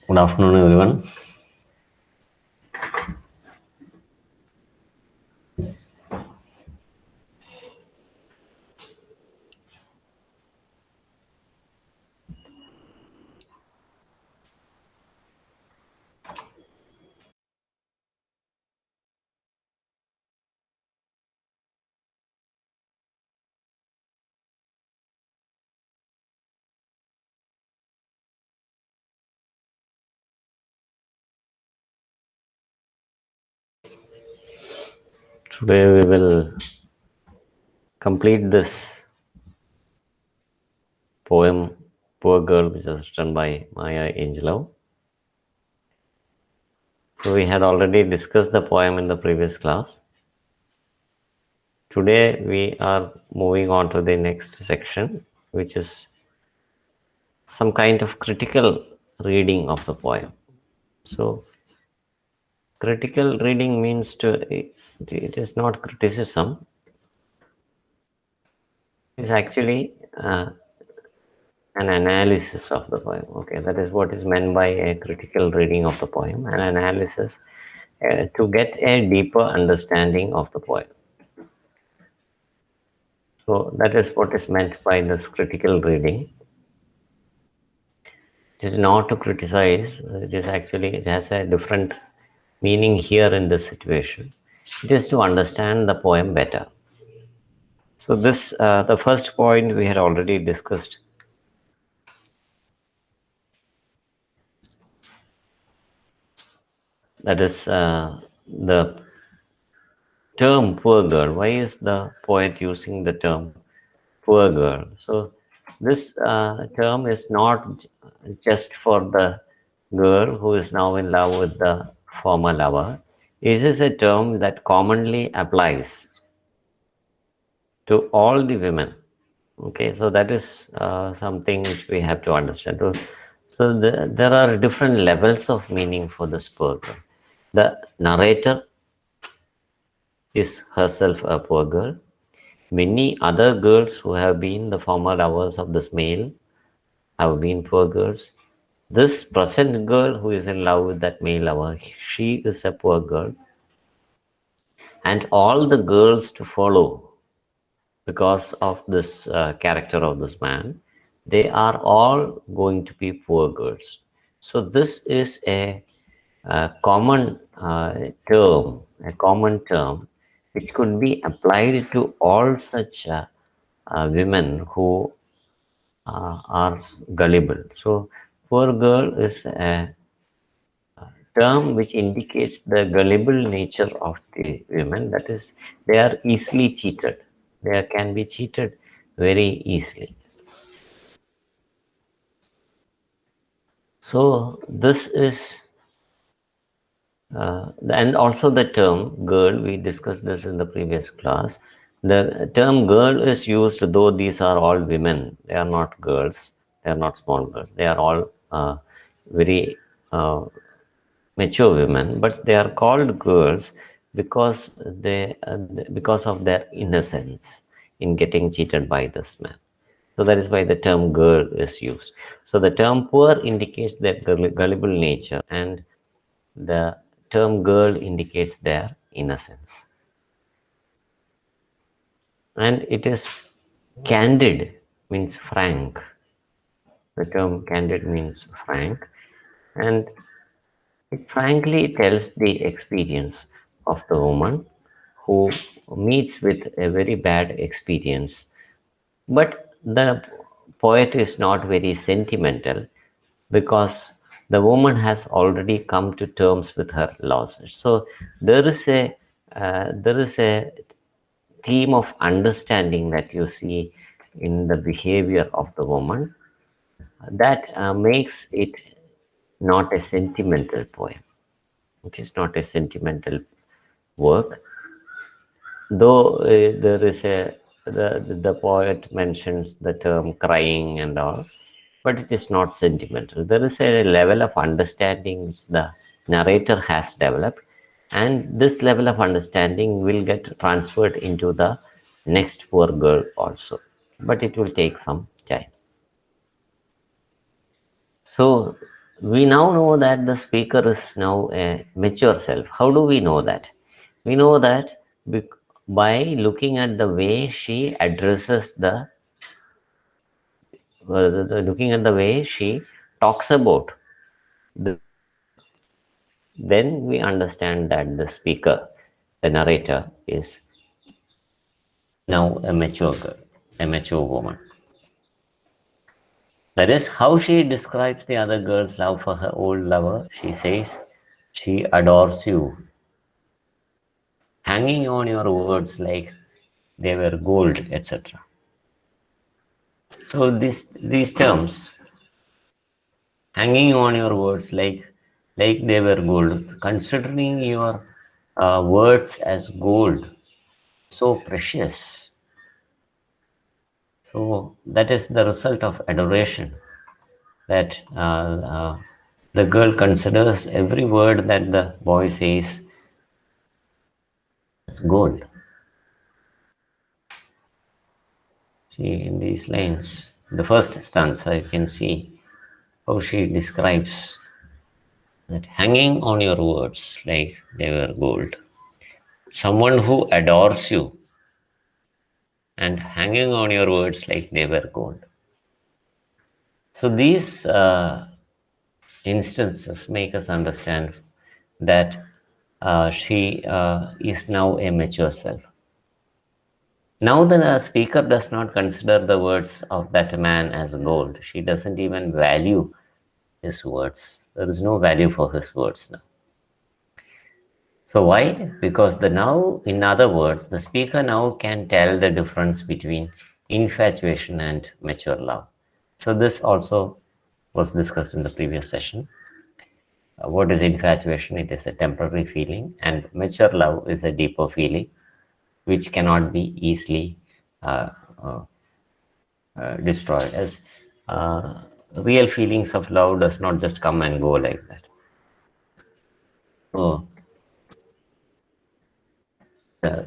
Good afternoon, everyone. Today we will complete this poem, Poor Girl, which was written by Maya Angelou. So we had already discussed the poem in the previous class. Today we are moving on to the next section, which is some kind of critical reading of the poem. So critical reading means it is not criticism. It's actually an analysis of the poem. Okay, that is what is meant by a critical reading of the poem, an analysis to get a deeper understanding of the poem. So that is what is meant by this critical reading. It is not to criticize, it is actually, it has a different meaning here in this situation. It is to understand the poem better. So this, the first point we had already discussed. That is the term poor girl. Why is the poet using the term poor girl? So this term is not just for the girl who is now in love with the former lover. It is a term that commonly applies to all the women. Okay, so that is something which we have to understand. So there are different levels of meaning for this poor girl. The narrator is herself a poor girl. Many other girls who have been the former lovers of this male have been poor girls. This present girl who is in love with that male lover, she is a poor girl. And all the girls to follow because of this character of this man, they are all going to be poor girls. So this is a common term which could be applied to all such women who are gullible. So poor girl is a term which indicates the gullible nature of the women. That is, they are easily cheated. They can be cheated very easily. So this is, and also the term girl, we discussed this in the previous class. The term girl is used, though these are all women, they are not girls, they are not small girls, they are all very mature women, but they are called girls because because of their innocence in getting cheated by this man. So that is why the term girl is used. So the term poor indicates their gullible nature, and the term girl indicates their innocence. And it is candid, means frank. The term candid means frank, and it frankly tells the experience of the woman who meets with a very bad experience. But the poet is not very sentimental because the woman has already come to terms with her losses. So there is a theme of understanding that you see in the behavior of the woman that makes it not a sentimental poem. It is not a sentimental work, though there is the poet mentions the term crying and all, but it is not sentimental. There is a level of understanding which the narrator has developed, and this level of understanding will get transferred into the next poor girl also, but it will take some time. So we now know that the speaker is now a mature self. How do we know that? We know that by looking at the way she addresses looking at the way she talks about the speaker. Then we understand that the speaker, the narrator, is now a mature girl, a mature woman. That is how she describes the other girl's love for her old lover. She says, she adores you, hanging on your words like they were gold, etc. So these terms, hanging on your words like they were gold, considering your words as gold, so precious. So that is the result of adoration. That the girl considers every word that the boy says as gold. See, in these lines, the first stanza, you can see how she describes that hanging on your words like they were gold. Someone who adores you and hanging on your words like they were gold. So these instances make us understand that she is now a mature self. Now the speaker does not consider the words of that man as gold. She doesn't even value his words. There is no value for his words now. So why? Because in other words, the speaker now can tell the difference between infatuation and mature love. So this also was discussed in the previous session. What is infatuation? It is a temporary feeling, and mature love is a deeper feeling, which cannot be easily uh, uh, destroyed. As real feelings of love does not just come and go like that. So uh,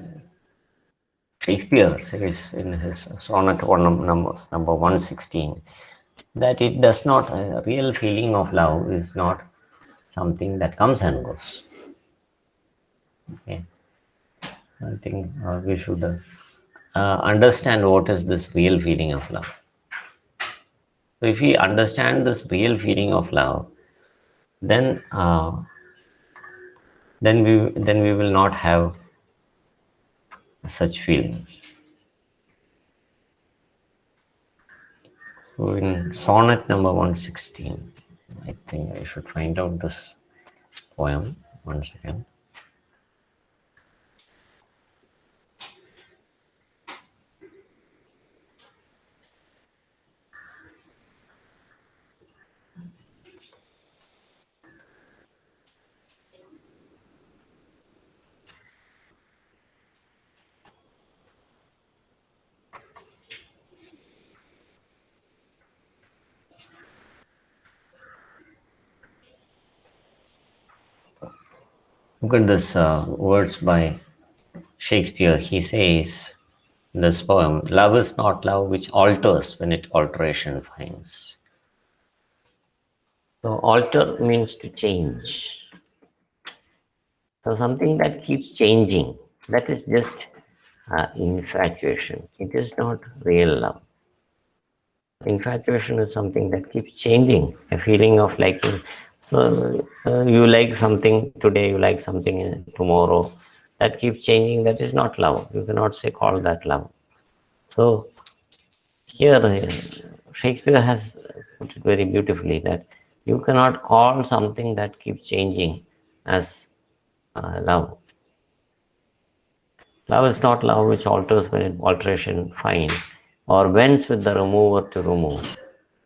Shakespeare says in his sonnet number 116 that it does not, a real feeling of love is not something that comes and goes. Okay. I think we should understand what is this real feeling of love. So if we understand this real feeling of love, then we will not have such feelings. So in sonnet number 116, I think I should find out this poem. One second. Look at this words by Shakespeare. He says in this poem, love is not love which alters when it alteration finds. So alter means to change. So something that keeps changing, that is just infatuation. It is not real love. Infatuation is something that keeps changing, a feeling of liking. So you like something today, you like something tomorrow. That keeps changing. That is not love. You cannot say call that love. So here Shakespeare has put it very beautifully that you cannot call something that keeps changing as love. Love is not love which alters when it alteration finds, or bends with the remover to remove.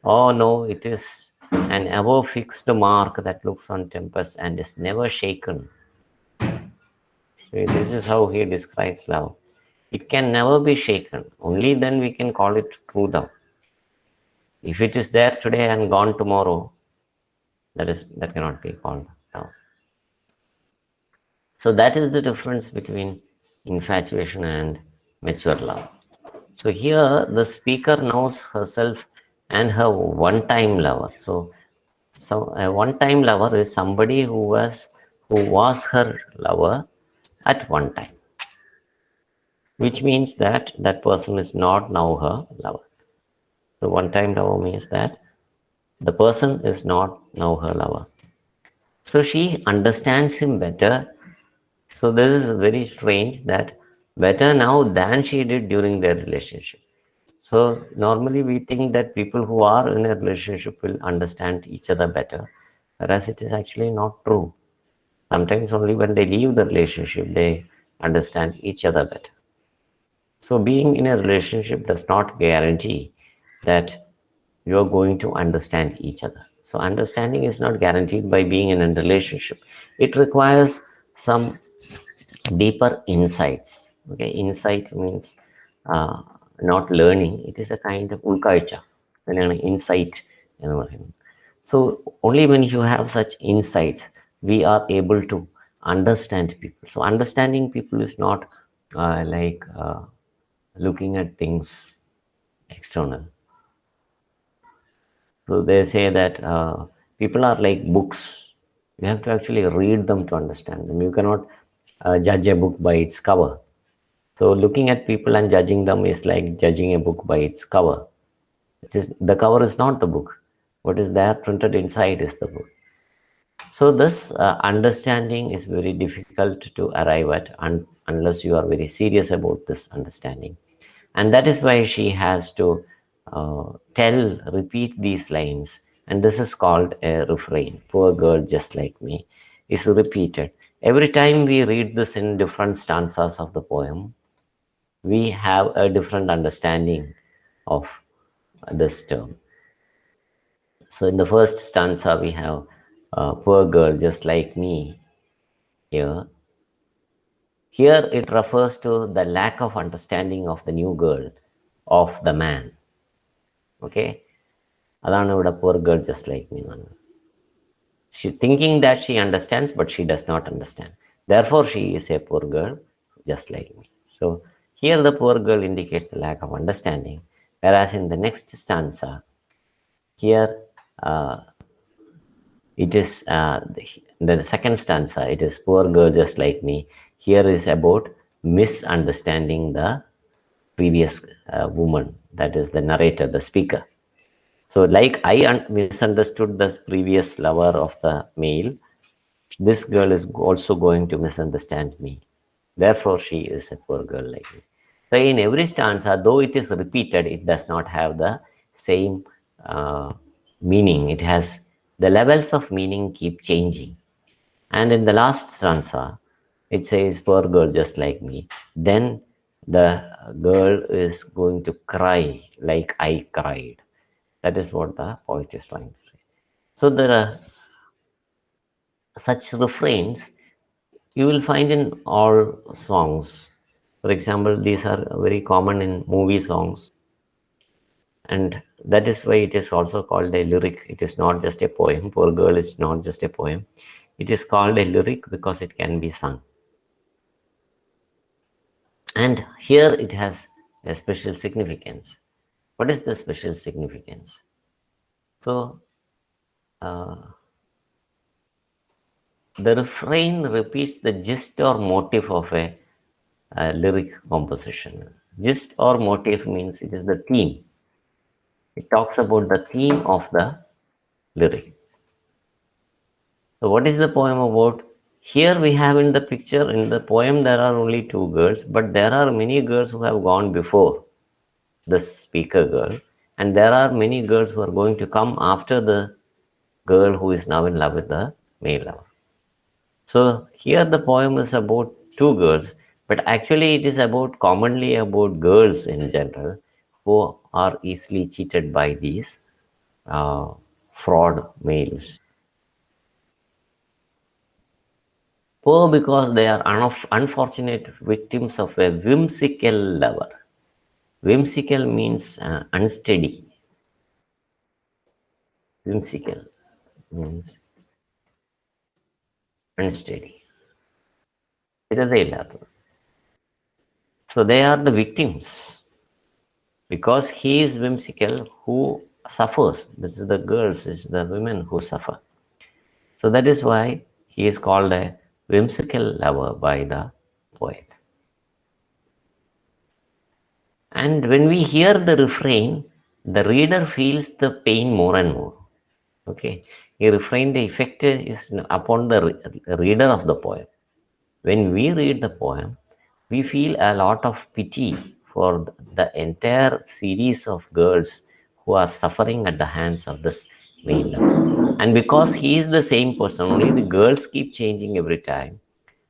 Oh no, it is an ever fixed mark that looks on tempest and is never shaken. This is how he describes love. It can never be shaken. Only then we can call it true love. If it is there today and gone tomorrow, that cannot be called love. So that is the difference between infatuation and mature love. So here the speaker knows herself and her one-time lover. So So a one-time lover is somebody who was her lover at one time, which means that that person is not now her lover. So one-time lover means that the person is not now her lover. So she understands him better. So this is very strange, that better now than she did during their relationship. So normally we think that people who are in a relationship will understand each other better, whereas it is actually not true. Sometimes only when they leave the relationship they understand each other better. So being in a relationship does not guarantee that you are going to understand each other. So understanding is not guaranteed by being in a relationship. It requires some deeper insights. Okay, insight means uh, not learning. It is a kind of ulkaita, insight. So only when you have such insights, we are able to understand people. So understanding people is not like looking at things external. So they say that people are like books. You have to actually read them to understand them. You cannot judge a book by its cover. So looking at people and judging them is like judging a book by its cover. It is, the cover is not the book. What is there printed inside is the book. So this understanding is very difficult to arrive at unless you are very serious about this understanding. And that is why she has to repeat these lines. And this is called a refrain. Poor girl just like me is repeated. Every time we read this in different stanzas of the poem, we have a different understanding of this term. So in the first stanza, we have poor girl just like me here. Here it refers to the lack of understanding of the new girl, of the man. Okay, അതാണ് ഇവിടെ poor girl just like me. She thinking that she understands, but she does not understand. Therefore, she is a poor girl just like me. So here the poor girl indicates the lack of understanding, whereas in the next stanza, here it is the second stanza, it is poor girl just like me. Here is about misunderstanding the previous woman, that is the narrator, the speaker. So like I misunderstood the previous lover of the male, this girl is also going to misunderstand me. Therefore she is a poor girl like me. So in every stanza, though it is repeated, it does not have the same meaning. It has, the levels of meaning keep changing. And in the last stanza, it says, poor girl just like me. Then the girl is going to cry like I cried. That is what the poet is trying to say. So there are such refrains you will find in all songs. For example, these are very common in movie songs, and that is why it is also called a lyric. It is not just a poem. Poor girl is not just a poem. It is called a lyric because it can be sung. And here it has a special significance. What is the special significance? So, the refrain repeats the gist or motive of a lyric composition. Gist or motive means it is the theme. It talks about the theme of the lyric. So, what is the poem about? Here we have in the picture, in the poem, there are only two girls, but there are many girls who have gone before the speaker girl, and there are many girls who are going to come after the girl who is now in love with the male lover. So here the poem is about two girls, but actually it is about commonly about girls in general who are easily cheated by these uh, fraud males. Poor because they are unfortunate victims of a whimsical lover. Whimsical means unsteady. Whimsical means unsteady. സ്ഥിരതയില്ലാത്തത്. So they are the victims because he is whimsical. Who suffers. This is the girls, it's the women who suffer. So that is why he is called a whimsical lover by the poet. And when we hear the refrain, the reader feels the pain more and more. Okay, a refrain, the effect is upon the reader of the poem. When we read the poem, we feel a lot of pity for the entire series of girls who are suffering at the hands of this male lover. And because he is the same person, only the girls keep changing every time.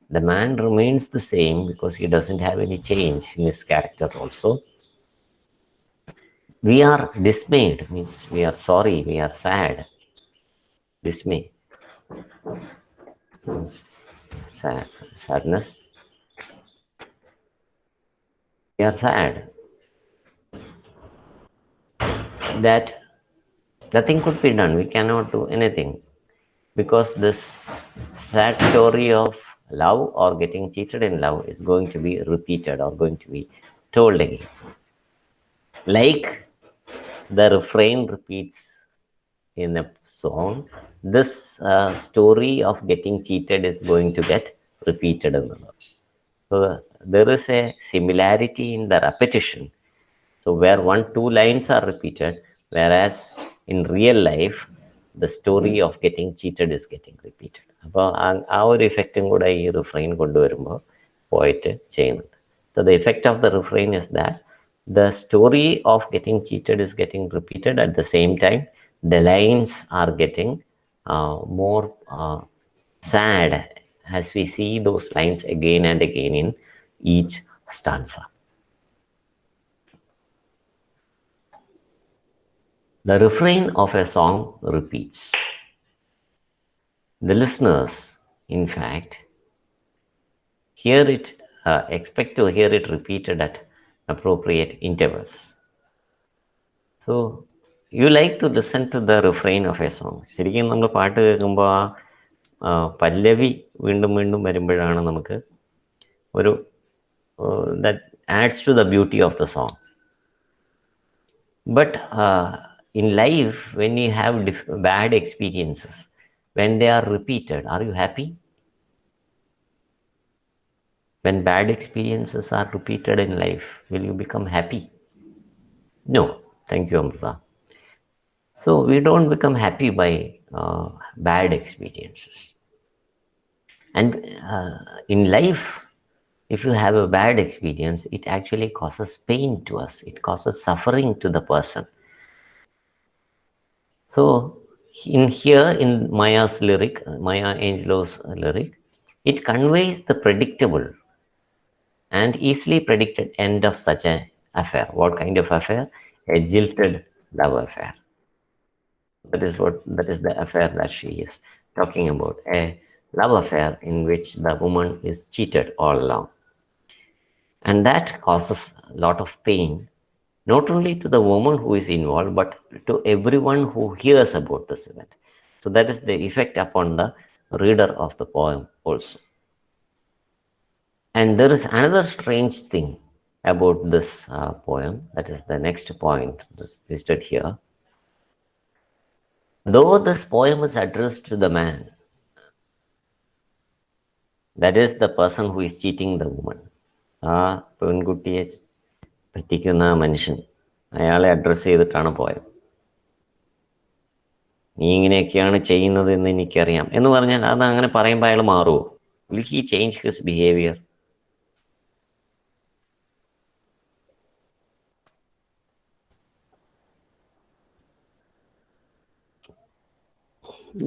The man remains the same because he doesn't have any change in his character also. We are dismayed, means we are sorry, we are sad. Dismay, sad, sadness. We are sad that nothing could be done. We cannot do anything because this sad story of love or getting cheated in love is going to be repeated or going to be told again. Like the refrain repeats in a song, this story of getting cheated is going to get repeated in the love. So there is a similarity in the repetition. So where two lines are repeated, whereas in real life, the story of getting cheated is getting repeated. അപ്പോൾ ആ ഒരു ഇഫക്റ്റും കൂടെ ഈ refrain കൊണ്ടുവരുമ്പോൾ പോയിട്ട് ചെയ്യുന്നുണ്ട്. So the effect of the refrain is that the story of getting cheated is getting repeated. At the same time, the lines are getting more sad as we see those lines again and again in each stanza. The refrain of a song repeats. The listeners, in fact, hear it, expect to hear it repeated at appropriate intervals. So, you like to listen to the refrain of a song. ശരിക്കും നമ്മൾ പാട്ട് കേൾക്കുമ്പോൾ ആ പല്ലവി വീണ്ടും വീണ്ടും വരുമ്പോഴാണ് നമുക്ക് ഒരു that adds to the beauty of the song. But in life, when you have bad experiences, when they are repeated, are you happy? When bad experiences are repeated in life, will you become happy? No. Thank you, Amrita. So we don't become happy by bad experiences. And in life, if you have a bad experience, it actually causes pain to us. It causes suffering to the person. So in here, in Maya's lyric, Maya Angelou's lyric, it conveys the predictable and easily predicted end of such an affair. What kind of affair? A jilted love affair. That is the affair that she is talking about. A love affair in which the woman is cheated all along. And that causes a lot of pain, not only to the woman who is involved, but to everyone who hears about this event. So that is the effect upon the reader of the poem also. And there is another strange thing about this poem. That is the next point listed here. Though this poem is addressed to the man, that is the person who is cheating the woman, ആ പെൺകുട്ടിയെ പറ്റിക്കുന്ന ആ മനുഷ്യൻ അയാളെ address ചെയ്തിട്ടാണ് പോയത്. നീ ഇങ്ങനെയൊക്കെയാണ് ചെയ്യുന്നത് എന്ന് എനിക്കറിയാം എന്ന് പറഞ്ഞാൽ അത് അങ്ങനെ പറയുമ്പോൾ അയാൾ മാറുമോ? Will he change his behaviour?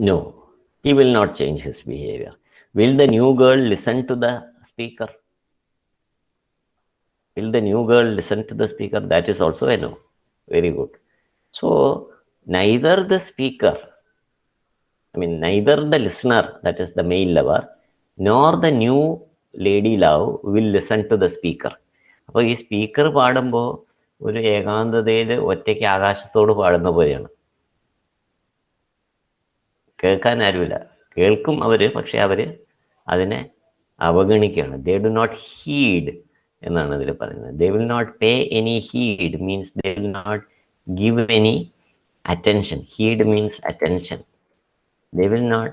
No, he will not change his behavior. Will the new girl listen to the speaker? Will the new girl listen to the speaker? That is also a no. Very good. So neither the speaker, neither the listener, that is the male lover, nor the new lady love will listen to the speaker. അപ്പോൾ ഈ speaker പാടുമ്പോൾ ഒരു ഏകാന്തതയിൽ ഒറ്റയ്ക്ക് ആകാശത്തോട് പാടുന്ന പോലെയാണ്. കേൾക്കാൻ ആരുമില്ല. കേൾക്കും അവർ, പക്ഷെ അവർ അതിനെ അവഗണിക്കുകയാണ്. ദേ ഡു നോട്ട് ഹീഡ് എന്നാണ് ഇതിൽ പറയുന്നത്. They will not pay any heed, means they will not give any attention. Heed means attention. They will not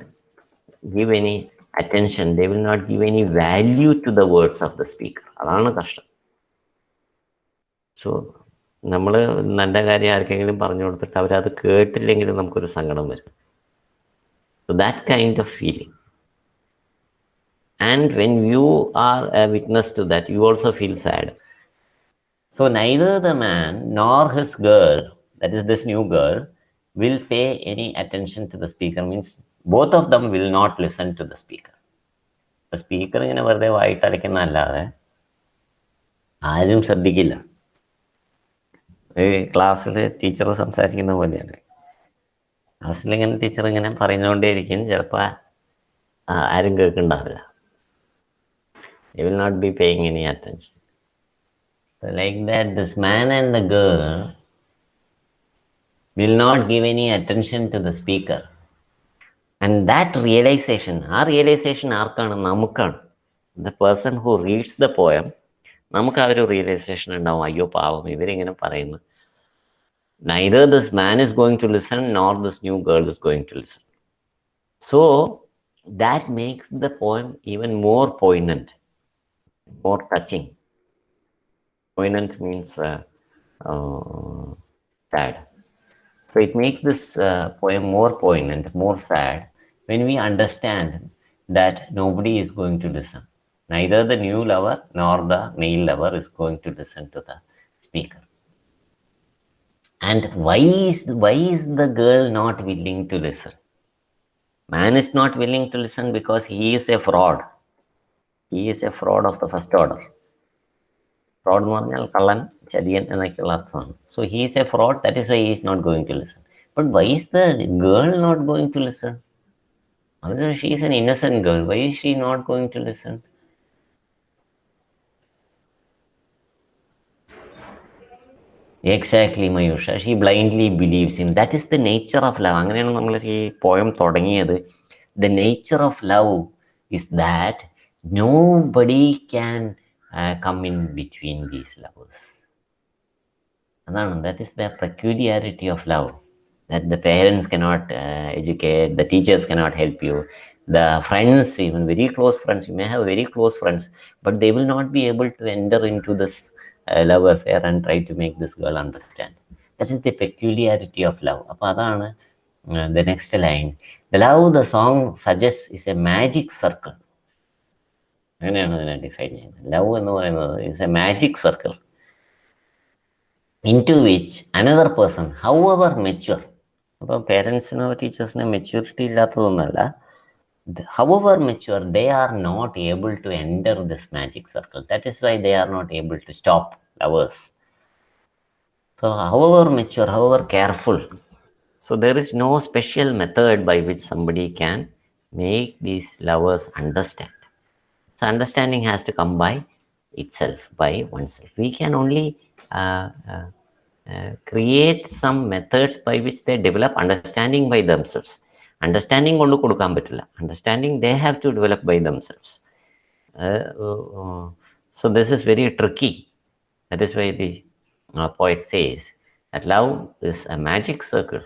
give any attention. They will not give any value to the words of the speaker. അതാണ് കഷ്ടം. So നമ്മൾ നല്ല കാര്യം ആർക്കെങ്കിലും പറഞ്ഞു കൊടുത്തിട്ട് അവരത് കേട്ടില്ലെങ്കിലും നമുക്കൊരു സങ്കടം വരും. So that kind of feeling. And when you are a witness to that, you also feel sad. So neither the man nor his girl, that is this new girl, will pay any attention to the speaker. Means both of them will not listen to the speaker. The speaker ഇങ്ങനെ വെറുതെ വായിട്ടലയ്ക്കുന്നതല്ലാതെ ആരും ശ്രദ്ധിക്കില്ല. ക്ലാസ്സിൽ teacher സംസാരിക്കുന്ന പോലെയാണ്. ക്ലാസ്സിലിങ്ങനെ teacher ഇങ്ങനെ പറഞ്ഞുകൊണ്ടേയിരിക്കും, ചിലപ്പോൾ ആരും കേൾക്കുന്നുണ്ടാവില്ല. They will not be paying any attention. So like that, this man and the girl will not give any attention to the speaker. And that realization, ആ റിയലൈസേഷൻ ആർക്കാണ്? നമുക്കാണ്. The person who reads the poem, നമുക്ക് ആ ഒരു realisation ഉണ്ടാവും, അയ്യോ പാവം ഇവരിങ്ങനെ പറയുന്നു. Neither this man is going to listen nor this new girl is going to listen. So that makes the poem even more poignant, more touching. Poignant means sad. So it makes this poem more poignant, more sad, when we understand that nobody is going to listen. Neither the new lover nor the male lover is going to listen to the speaker. And why is the girl not willing to listen? Man is not willing to listen because he is a fraud. He is a fraud of the first order. Fraud എന്ന് പറഞ്ഞാൽ കള്ളൻ, ചതിയൻ എന്നൊക്കെയുള്ള അർത്ഥമാണ്. So he is a fraud, that is why he is not going to listen. But why is the girl not going to listen? She is an innocent girl. Why is she not going to listen? Exactly, Mayusha. She blindly believes him. That is the nature of love. അങ്ങനെയാണ് നമ്മൾ ഈ poem തുടങ്ങിയത്. The nature of love is that nobody can come in between these lovers. അതാണ്, that is the peculiarity of love. That the parents cannot educate, the teachers cannot help you, the friends, even very close friends, you may have very close friends, but they will not be able to enter into this love affair and try to make this girl understand. That is the peculiarity of love. അപ്പോൾ അതാണ് the next line. The love the song suggests is a magic circle. അങ്ങനെയാണ് അതിനെ define ചെയ്യുന്നത്. Love എന്ന് പറയുന്നത് is a magic circle into which another person, however mature, അപ്പോൾ പേരൻസിനോ ടീച്ചേഴ്സിനോ maturity ഇല്ലാത്തതൊന്നുമല്ല, however mature, they are not able to enter this magic circle. That is why they are not able to stop lovers. So however mature, however careful, so there is no special method by which somebody can make these lovers understand. So understanding has to come by itself, by oneself. We can only create some methods by which they develop understanding by themselves. Understanding കൊണ്ട് കൊടുക്കാൻ പറ്റില്ല. Understanding they have to develop by themselves. So this is very tricky. That is why the poet says that love is a magic circle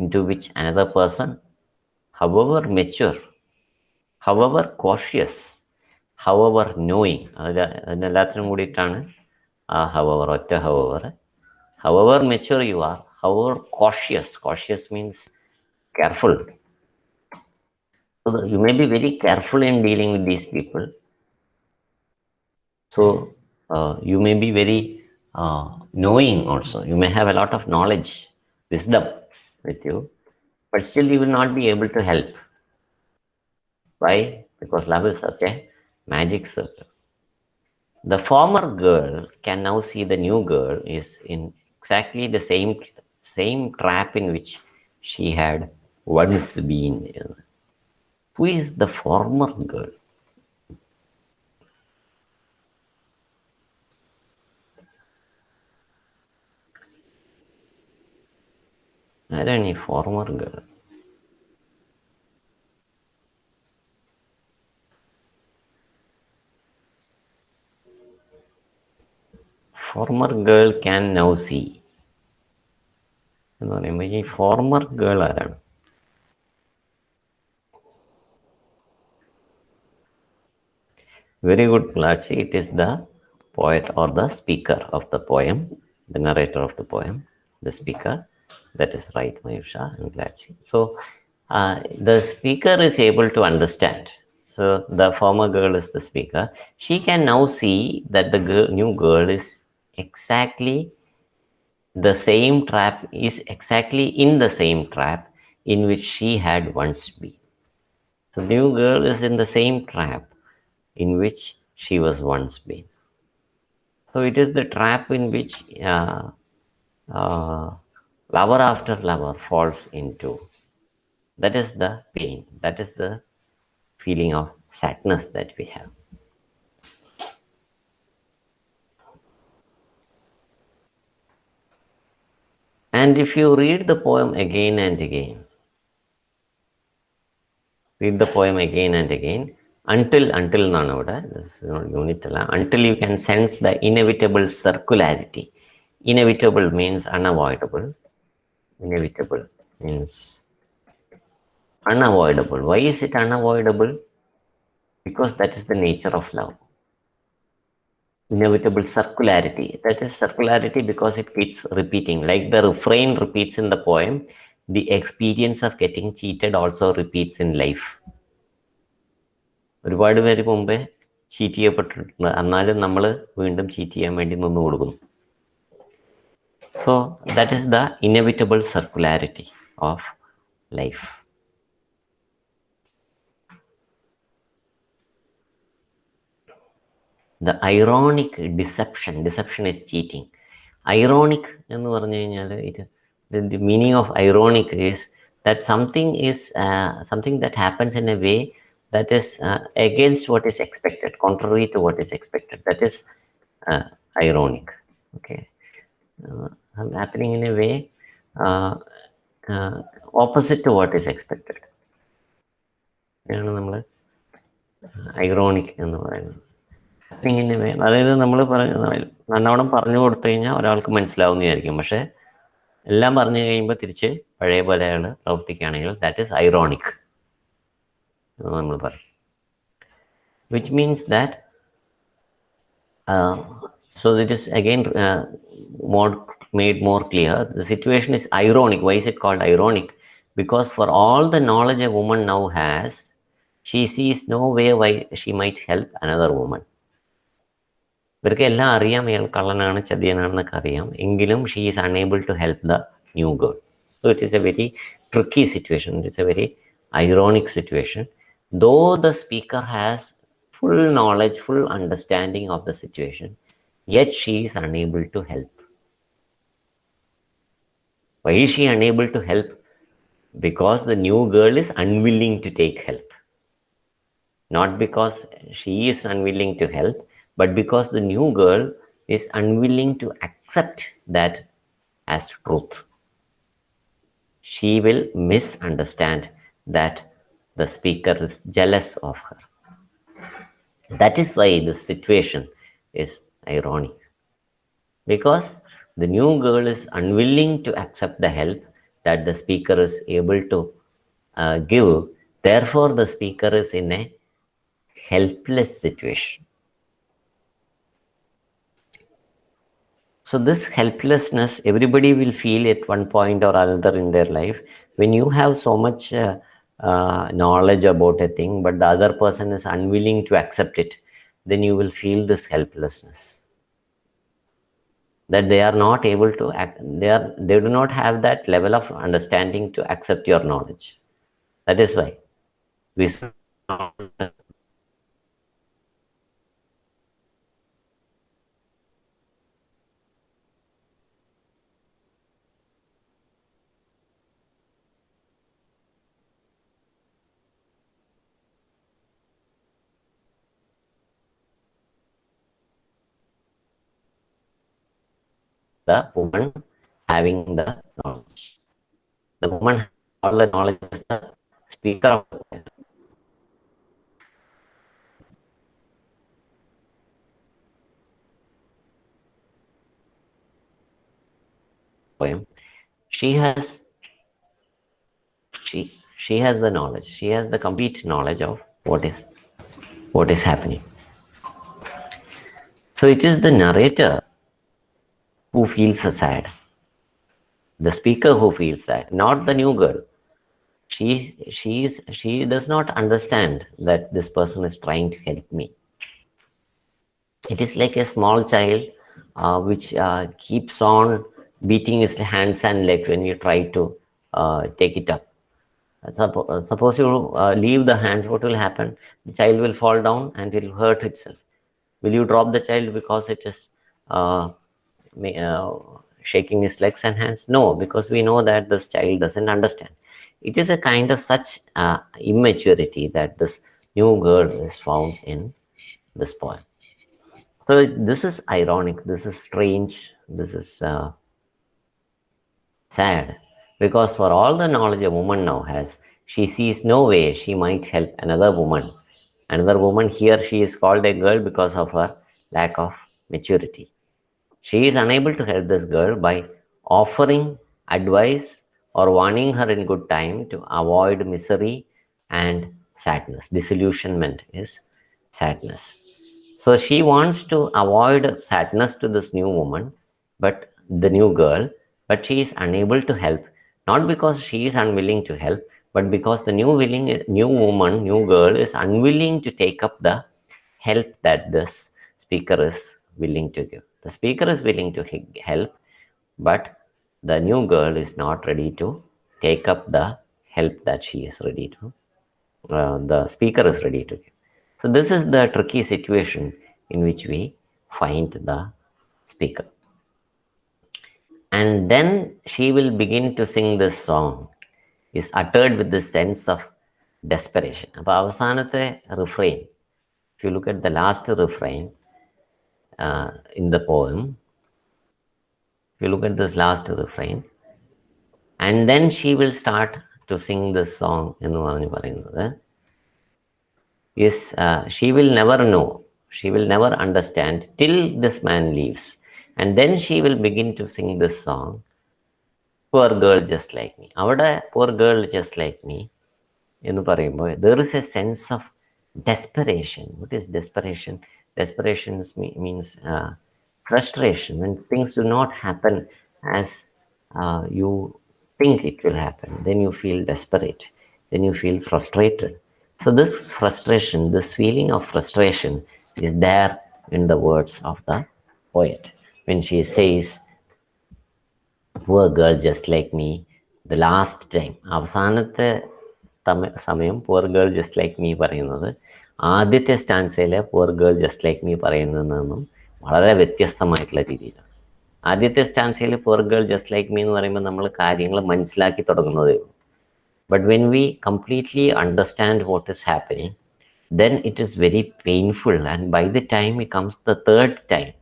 into which another person, however mature, however cautious, however knowing, അതിനെല്ലാത്തിനും കൂടിയിട്ടാണ് ആ however, ഒറ്റ however mature you are, however cautious means careful. So you may be very careful in dealing with these people. So you may be very knowing also. You may have a lot of knowledge, wisdom with you, but still you will not be able to help. Why? Because love is such a magic circle. The former girl can now see the new girl is in exactly the same trap in which she had once been in. Who is the former girl? ആരാണ് ഈ former girl? Former girl can now see. എന്ന് പറയുമ്പോൾ ഈ former girl ആരാണ്? Very good, Plachi. It is the poet or the speaker of the poem, the narrator of the poem, the speaker. That is right, Mayusha and Plachi. So, the speaker is able to understand. So, the former girl is the speaker. She can now see that the new girl is exactly the same trap, is exactly in the same trap in which she had once been. So, the new girl is in the same trap in which she was once been. So it is the trap in which uh, lover after lover falls into. That is the pain. That is the feeling of sadness that we have. And if you read the poem again and again, read the poem again and again, until എന്നാണ് ഇവിടെ unit അല്ല, until you can sense the inevitable circularity. Inevitable means unavoidable. Inevitable means unavoidable. Why is it unavoidable? Because that is the nature of love. Inevitable circularity. That is circularity because it keeps repeating. Like the refrain repeats in the poem, the experience of getting cheated also repeats in life. ഒരുപാട് പേര് മുമ്പേ cheat ചെയ്യപ്പെട്ടിട്ടുണ്ട്, എന്നാലും നമ്മൾ വീണ്ടും cheat ചെയ്യാൻ വേണ്ടി നിന്ന് കൊടുക്കുന്നു. So that is the inevitable circularity of life. The ironic deception. Deception is cheating. Ironic എന്ന് പറഞ്ഞു കഴിഞ്ഞാൽ the meaning of ironic is that something is something that happens in a way that is against what is expected, contrary to what is expected. That is ironic. Okay, happening in a way opposite to what is expected. ഇതാണ് നമ്മൾ ironic എന്ന് പറയുന്നത്. ഇങ്ങനെ അതായത് നമ്മൾ നല്ലോണം പറഞ്ഞു കൊടുത്തു കഴിഞ്ഞാൽ ഒരാൾക്ക് മനസ്സിലാവുന്നതായിരിക്കും, പക്ഷെ എല്ലാം പറഞ്ഞു കഴിയുമ്പോൾ തിരിച്ച് പഴയ പോലെ അയാൾ പ്രവർത്തിക്കുകയാണെങ്കിൽ ദാറ്റ് ഈസ് ഐറോണിക് എന്ന് നമ്മൾ പറയും. Which means that so it is again made more clear. The situation is ironic. Why is it called ironic? Because for all the knowledge a woman now has, she sees no way why she might help another woman. ഇവർക്ക് എല്ലാം അറിയാം, അയാൾ കള്ളനാണ് ചതിയനാണെന്നൊക്കെ അറിയാം, എങ്കിലും she is unable to help the new girl. So it is a very tricky situation. It is a very ironic situation. Though the speaker has full knowledge, full understanding of the situation, yet she is unable to help. Why is she unable to help? Because the new girl is unwilling to take help. Not because she is unwilling to help, but because the new girl is unwilling to accept that as truth. She will misunderstand that the speaker is jealous of her. That is why the situation is ironic. Because the new girl is unwilling to accept the help that the speaker is able to give. Therefore, the speaker is in a helpless situation. So this helplessness, everybody will feel at one point or another in their life. When you have so much knowledge about a thing, but the other person is unwilling to accept it, then you will feel this helplessness. That they are not able to act, they do not have that level of understanding to accept your knowledge. That is why we the woman having the knowledge. The woman all the knowledge is the speaker of the poem. she has she has the knowledge, she has the complete knowledge of what is happening. So it is the narrator who feels sad, the speaker who feels sad, not the new girl. She does not understand that this person is trying to help me. It is like a small child which keeps on beating his hands and legs when you try to take it up. Suppose you leave the hands, what will happen? The child will fall down and it will hurt itself. Will you drop the child because it is uh, shaking his legs and hands? No, because we know that this child doesn't understand. It is a kind of such immaturity that this new girl is found in this poem. So this is ironic, this is strange, this is sad, because for all the knowledge a woman now has, she sees no way she might help another woman. Another woman, here she is called a girl because of her lack of maturity. She is unable to help this girl by offering advice or warning her in good time to avoid misery and sadness. Disillusionment is sadness. So she wants to avoid sadness to this new woman, but the new girl, but she is unable to help, not because she is unwilling to help, but because the new woman, new girl is unwilling to take up the help that this speaker is willing to give. The speaker is willing to help, but the new girl is not ready to take up the help that she is ready to, the speaker is ready to give. So, this is the tricky situation in which we find the speaker. And then she will begin to sing this song, is uttered with this sense of desperation. അപ്പോൾ അവസാനത്തെ refrain, if you look at the last refrain in the poem, if you look at this last refrain, and then she will start to sing this song എന്ന് പറഞ്ഞു പറയുന്നത് is she will never know, she will never understand till this man leaves, and then she will begin to sing this song, poor girl just like me. അവിടെ poor girl just like me എന്ന് പറയുമ്പോൾ there is a sense of desperation. What is desperation? Desperation means frustration. When things do not happen as you think it will happen, then you feel desperate, then you feel frustrated. So this frustration, this feeling of frustration is there in the words of the poet when she says, poor girl just like me, the last time. അവസാനത്തെ സമയം poor girl just like me പറയുന്നത് ആദ്യത്തെ സ്റ്റാൻസയിലെ poor girl just like me പറയുന്നതിൽ നിന്നും വളരെ വ്യത്യസ്തമായിട്ടുള്ള രീതിയിലാണ്. ആദ്യത്തെ സ്റ്റാൻസയിൽ poor girl just like me എന്ന് പറയുമ്പോൾ നമ്മൾ കാര്യങ്ങൾ മനസ്സിലാക്കി തുടങ്ങുന്നതേ ഉള്ളൂ. But when we completely understand what is happening, then it is very painful, and by the time it comes the third time,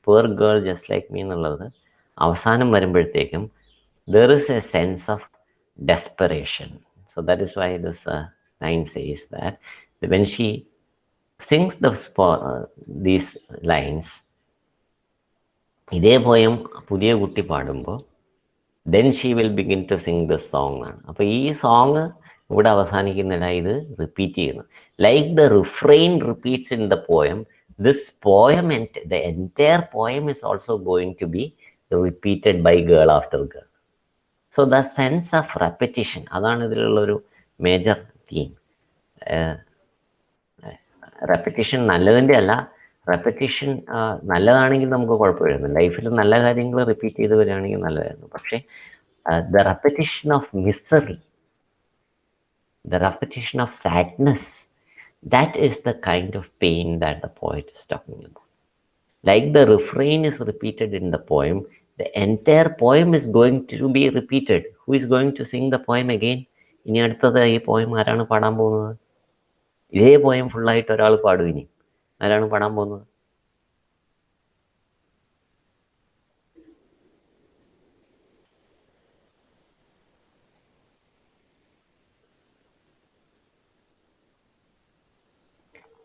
poor girl just like me എന്നുള്ളത് അവസാനം വരുമ്പോഴത്തേക്കും there is a sense of desperation. So that is why this line says that when she sings these lines, ഇതേ poem പുതിയ കുട്ടി പാടുമ്പോൾ then she will begin to sing this song ആണ്. അപ്പോൾ ഈ സോങ് ഇവിടെ അവസാനിക്കുന്നില്ല, ഇത് റിപ്പീറ്റ് ചെയ്യുന്നു. Like the refrain repeats in the poem, this poem and the entire poem is also going to be repeated by girl after girl. So the sense of repetition, അതാണ് ഇതിലുള്ളൊരു major theme. Repetition നല്ലതിൻ്റെ അല്ല, repetition നല്ലതാണെങ്കിൽ നമുക്ക് കുഴപ്പമില്ല, ലൈഫിൽ നല്ല കാര്യങ്ങൾ റിപ്പീറ്റ് ചെയ്ത് വരികയാണെങ്കിൽ നല്ലതായിരുന്നു. പക്ഷേ the repetition of misery, the repetition of sadness, that is the kind of pain that the poet is talking about. Like the refrain is repeated in the poem, the entire poem is going to be repeated. Who is going to sing the poem again? ഇനി അടുത്തത് ഈ poem ആരാണ് പാടാൻ പോകുന്നത്? ഇതേ poem ഫുള്ളായിട്ട് ഒരാൾ പാടും. ഇനി ആരാണ് പാടാൻ പോകുന്നത്?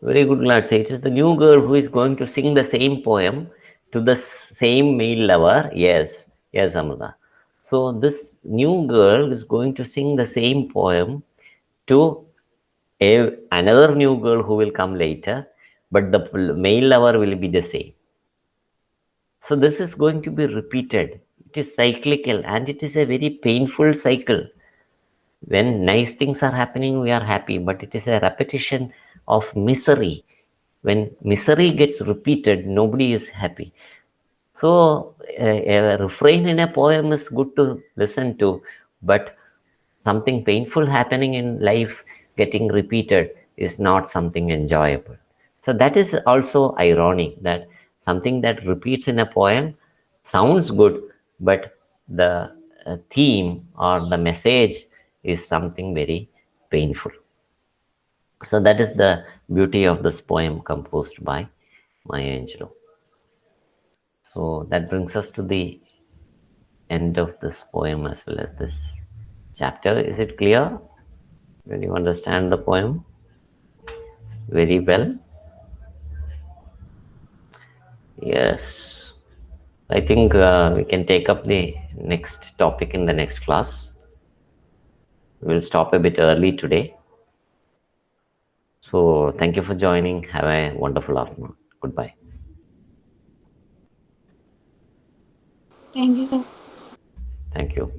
Very good, lad. Say it is the new girl who is going to sing the same poem to the same male lover. Yes, yes, Amrita. So this new girl is going to sing the same poem to another new girl who will come later, but the male lover will be the same. So this is going to be repeated. It is cyclical and it is a very painful cycle. When nice things are happening, we are happy, but it is a repetition of misery. When misery gets repeated, nobody is happy. So a refrain in a poem is good to listen to, but something painful happening in life getting repeated is not something enjoyable. So that is also ironic that something that repeats in a poem sounds good, but the theme or the message is something very painful. So that is the beauty of this poem composed by Maya Angelou. So that brings us to the end of this poem as well as this chapter. Is it clear? Did you understand the poem very well? Yes. I think we can take up the next topic in the next class. We'll stop a bit early today. So thank you for joining. Have a wonderful afternoon. Goodbye. Thank you, sir. Thank you.